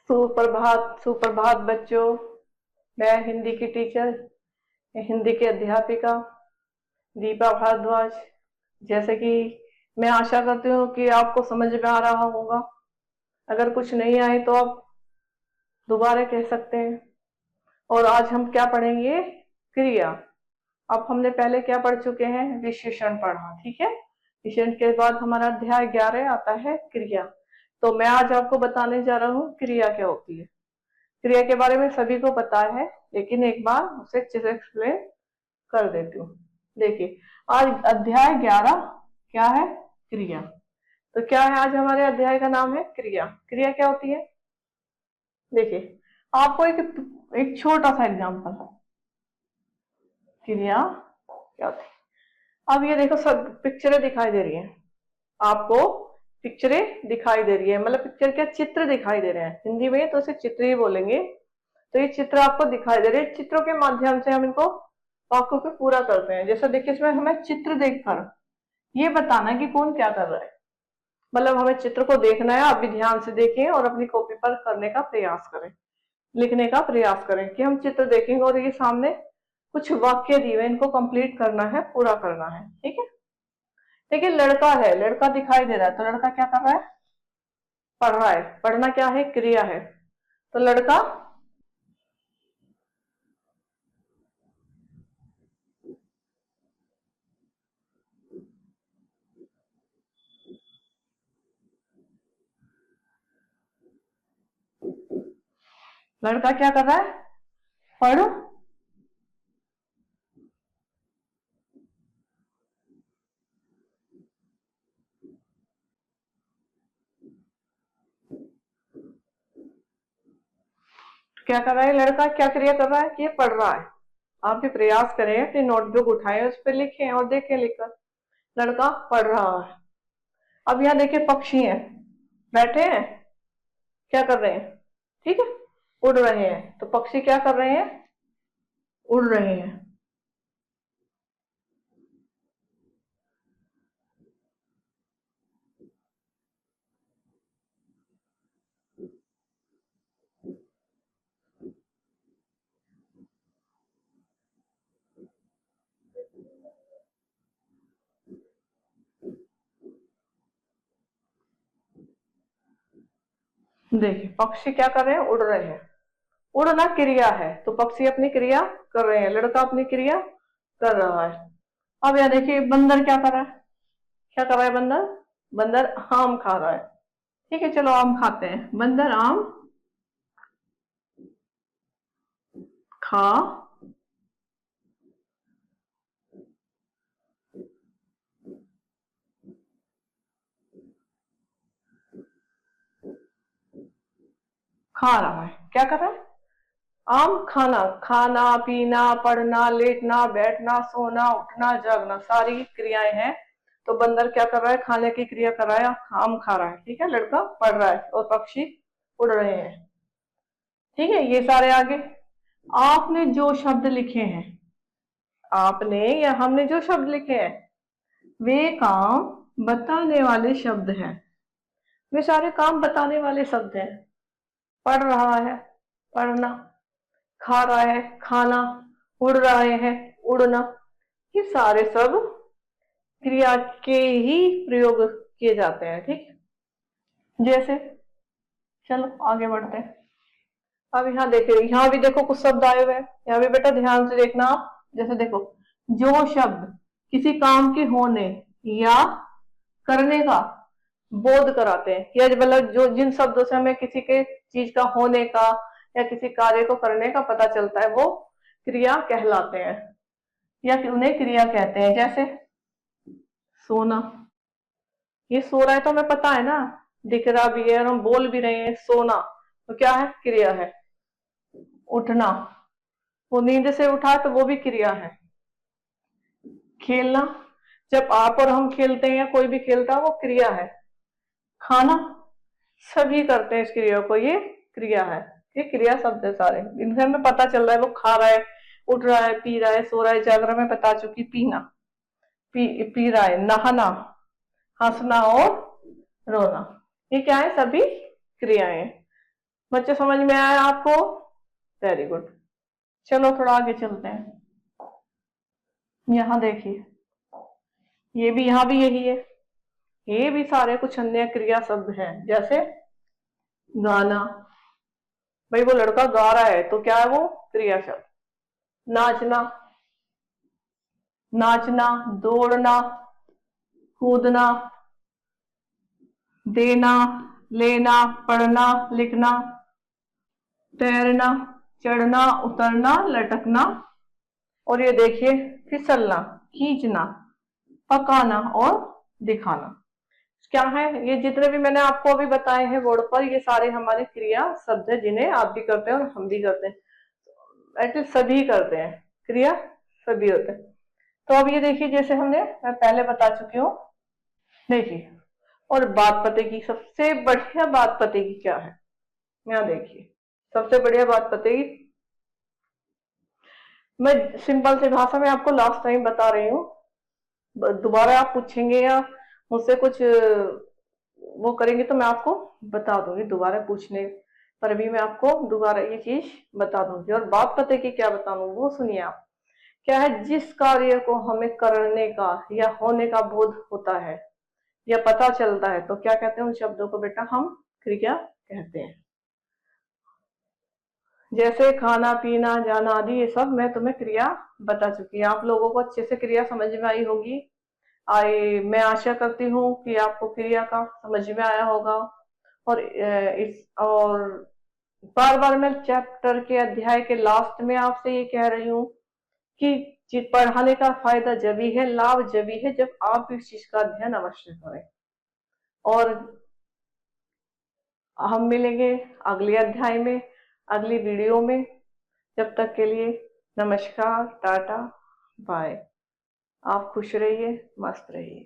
सुप्रभात सुप्रभात बच्चों। मैं हिंदी की टीचर, हिंदी की अध्यापिका दीपा भारद्वाज। जैसे कि मैं आशा करती हूँ कि आपको समझ में आ रहा होगा। अगर कुछ नहीं आए तो आप दोबारा कह सकते हैं। और आज हम क्या पढ़ेंगे? क्रिया। अब हमने पहले क्या पढ़ चुके हैं? विशेषण पढ़ा, ठीक है। विशेषण के बाद हमारा अध्याय 11 आता है क्रिया। तो मैं आज आपको बताने जा रहा हूँ क्रिया क्या होती है। क्रिया के बारे में सभी को पता है, लेकिन एक बार उसे अच्छे से एक्सप्लेन कर देती हूँ। देखिए, आज अध्याय 11 क्या है? क्रिया। तो क्या है आज हमारे अध्याय का नाम है क्रिया। क्रिया क्या होती है? देखिए, आपको एक छोटा सा एग्जांपल है। क्रिया क्या होती है? अब ये देखो, सब पिक्चरें दिखाई दे रही हैं आपको। पिक्चरें दिखाई दे रही है, मतलब पिक्चर क्या, चित्र दिखाई दे रहे हैं। हिंदी में तो इसे चित्र ही बोलेंगे। तो ये चित्र आपको दिखाई दे रहे हैं। चित्रों के माध्यम से हम इनको वाक्यों पे पूरा करते हैं। जैसे देखिए, इसमें हमें चित्र देखकर ये बताना है कि कौन क्या कर रहा है। मतलब हमें चित्र को देखना है। आप भी ध्यान से देखें और अपनी कॉपी पर करने का प्रयास करें, लिखने का प्रयास करें कि हम चित्र देखेंगे और ये सामने कुछ वाक्य दिए हुए, इनको कंप्लीट करना है, पूरा करना है, ठीक है। देखिए, लड़का है, लड़का दिखाई दे रहा है। तो लड़का क्या कर रहा है? पढ़ रहा है। पढ़ना क्या है? क्रिया है। तो लड़का लड़का क्या कर रहा है? पढ़ क्या कर रहा है? लड़का क्या क्रिया कर रहा है? कि ये पढ़ रहा है। आप भी प्रयास करें, अपनी नोटबुक उठाएं, उस पर लिखें और देखें लिखकर। लड़का पढ़ रहा है। अब यहाँ देखिए, पक्षी हैं, बैठे हैं, क्या कर रहे हैं? ठीक है, उड़ रहे हैं। तो पक्षी क्या कर रहे हैं? उड़ रहे हैं। देखिए, पक्षी क्या कर रहे हैं? उड़ रहे हैं। उड़ना क्रिया है, तो पक्षी अपनी क्रिया कर रहे हैं, लड़का अपनी क्रिया कर रहा है। अब यहाँ देखिए, बंदर क्या कर रहा है? क्या कर रहा है बंदर? बंदर आम खा रहा है। ठीक है, चलो आम खाते हैं। बंदर आम खा खा रहा है। क्या कर रहा है? आम खाना, खाना पीना, पढ़ना, लेटना, बैठना, सोना, उठना, जागना, सारी क्रियाएं हैं। तो बंदर क्या कर रहा है? खाने की क्रिया कर रहा है, आम खा रहा है। ठीक है, लड़का पढ़ रहा है और पक्षी उड़ रहे हैं। ठीक है, ये सारे आगे। आपने जो शब्द लिखे हैं, आपने या हमने जो शब्द लिखे हैं, वे काम बताने वाले शब्द हैं। वे सारे काम बताने वाले शब्द हैं। पढ़ रहा है, पढ़ना, खा रहा है, खाना, उड़ रहे हैं, उड़ना, ये सारे सब क्रिया के ही प्रयोग किए जाते हैं। ठीक, जैसे, चलो आगे बढ़ते हैं। अब यहाँ देखिए, यहाँ भी देखो कुछ शब्द आए हुए हैं। यहाँ भी बेटा ध्यान से देखना आप। जैसे देखो, जो शब्द किसी काम के होने या करने का बोध कराते हैं, या मतलब जो जिन शब्दों से हमें किसी के चीज का होने का या किसी कार्य को करने का पता चलता है, वो क्रिया कहलाते हैं या उन्हें क्रिया कहते हैं। जैसे सोना, ये सो रहा है तो हमें पता है ना, दिख रहा भी है और हम बोल भी रहे हैं, सोना, तो क्या है? क्रिया है। उठना, वो नींद से उठा तो वो भी क्रिया है। खेलना, जब आप और हम खेलते हैं या कोई भी खेलता है, वो क्रिया है। खाना, सभी करते हैं इस क्रिया को, ये क्रिया है। ये क्रिया शब्द है सारे, इनसे हमें पता चल रहा है वो खा रहा है, उठ रहा है, पी रहा है, सो रहा है, जाग रहा है। मैं बता चुकी, पीना, पी रहा है, नहाना, हंसना और रोना, ये क्या है? सभी क्रियाएं। बच्चे समझ में आया आपको? Very good. चलो थोड़ा आगे चलते हैं। यहाँ देखिए, ये भी, यहाँ भी यही है। ये भी सारे कुछ अन्य क्रिया शब्द हैं, जैसे गाना। भाई वो लड़का गा रहा है तो क्या है वो? क्रिया शब्द। नाचना, नाचना, दौड़ना, कूदना, देना, लेना, पढ़ना, लिखना, तैरना, चढ़ना, उतरना, लटकना, और ये देखिए फिसलना, खींचना, पकाना और दिखाना। क्या है? ये जितने भी मैंने आपको अभी बताए हैं बोर्ड पर, ये सारे हमारे क्रिया शब्द है, जिन्हें आप भी करते हैं और हम भी करते हैं, एटलीस्ट सभी करते हैं। क्रिया सभी होते हैं। तो अब ये देखिए, जैसे मैं पहले बता चुकी हूँ। देखिए, और बात पते की, सबसे बढ़िया बात पते की क्या है? यहाँ देखिए, सबसे बढ़िया बात पते की, मैं सिंपल से भाषा में आपको लास्ट टाइम बता रही हूँ। दोबारा आप पूछेंगे या मुझसे कुछ वो करेंगे तो मैं आपको बता दूंगी, दोबारा पूछने पर भी मैं आपको दोबारा ये चीज बता दूंगी। और बात पते की क्या बताऊं वो सुनिए आप। क्या है? जिस कार्य को हमें करने का या होने का बोध होता है या पता चलता है तो क्या कहते हैं उन शब्दों को? बेटा हम क्रिया कहते हैं। जैसे खाना, पीना, जाना आदि, ये सब मैं तुम्हें क्रिया बता चुकी हूँ। आप लोगों को अच्छे से क्रिया समझ में आई होगी। मैं आशा करती हूँ कि आपको क्रिया का समझ में आया होगा। और बार बार मैं चैप्टर के अध्याय के लास्ट में आपसे ये कह रही हूँ कि पढ़ाने का फायदा जभी है, लाभ जभी है, जब आप इस चीज का अध्ययन अवश्य करें। और हम मिलेंगे अगले अध्याय में, अगली वीडियो में। जब तक के लिए नमस्कार, टाटा, बाय। आप खुश रहिए, मस्त रहिए।